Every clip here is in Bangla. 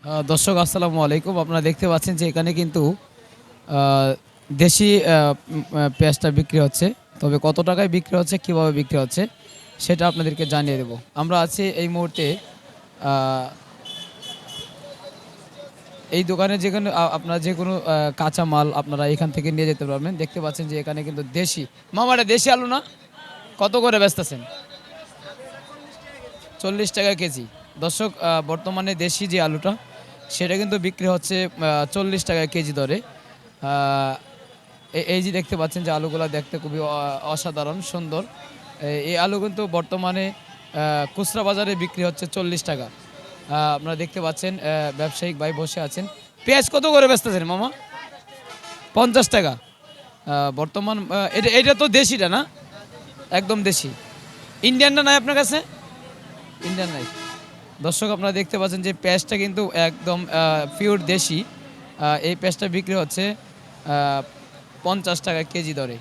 দর্শক আসসালামু আলাইকুম। আপনারা দেখতে পাচ্ছেন যে এখানে কিন্তু আহ, দেশি পেঁয়াজটা বিক্রি হচ্ছে। তবে কত টাকায় বিক্রি হচ্ছে, কিভাবে বিক্রি হচ্ছে সেটা আপনাদেরকে জানিয়ে দেব। আমরা আছি এই মুহূর্তে আহ, এই দোকানে যেখানে আপনারা যে কোনো কাঁচা মাল আপনারা এখান থেকে নিয়ে যেতে পারবেন। দেখতে পাচ্ছেন যে এখানে কিন্তু দেশি মামাটা দেশি আলু না, কত করে বেচতেছেন? 40 টাকা কেজি। দর্শক, বর্তমানে দেশি যে আলুটা সেটা কিন্তু বিক্রি হচ্ছে 40 টাকা কেজি দরে। আহ, এই যে দেখতে পাচ্ছেন যে আলুগুলো দেখতে খুবই অসাধারণ সুন্দর। এই আলু কিন্তু বর্তমানে খুচরা বাজারে বিক্রি হচ্ছে 40 টাকা। আপনারা দেখতে পাচ্ছেন ব্যবসায়িক ভাই বসে আছেন। পেঁয়াজ কত করে বেচতেছেন মামা? 50 টাকা। বর্তমান এটা এটা তো দেশিটা না, একদম দেশি। ইন্ডিয়ানটা নাই আপনার কাছে? ইন্ডিয়ান নাই। দর্শক, আপনারা দেখতে পাচ্ছেন যে পেঁয়াজটা কিন্তু একদম পিওর দেশি। এই পেঁয়াজটা বিক্রি হচ্ছে 50 টাকা কেজি দরে।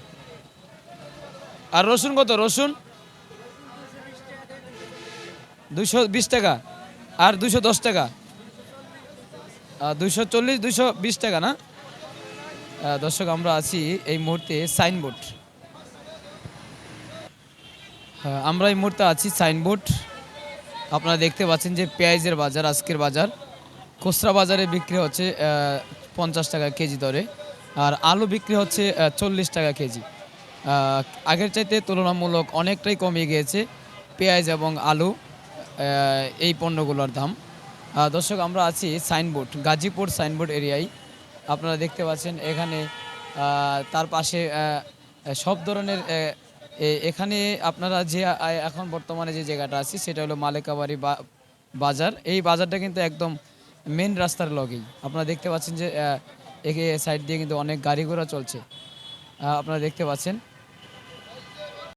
আর রসুন কত? রসুন 220 টাকা। আর 210 টাকা, 240, 220 টাকা না? দর্শক, আমরা আছি এই মুহূর্তে সাইনবোর্ড। আমরা এই মুহূর্তে আছি সাইনবোর্ড। আপনারা দেখতে পাচ্ছেন যে পেঁয়াজের বাজার, আজকের বাজার খুচরা বাজারে বিক্রি হচ্ছে 50 টাকা কেজি দরে। আর আলু বিক্রি হচ্ছে 40 টাকা কেজি। আহ, আগের চাইতে তুলনামূলক অনেকটাই কমে গিয়েছে পেঁয়াজ এবং আলু, এই পণ্যগুলোর দাম। দর্শক, আমরা আছি সাইনবোর্ড, গাজীপুর সাইনবোর্ড এরিয়ায়। আপনারা দেখতে পাচ্ছেন এখানে তার পাশে সব ধরনের এখানে আপনারা যে এখন বর্তমানে যে জায়গাটা আছি সেটা হলো মালেকাবাড়ি বাজার। এই বাজারটা কিন্তু একদম মেন রাস্তার লগেই। আপনারা দেখতে পাচ্ছেন যে একে সাইড দিয়ে কিন্তু অনেক গাড়ি ঘোড়া চলছে। আপনারা দেখতে পাচ্ছেন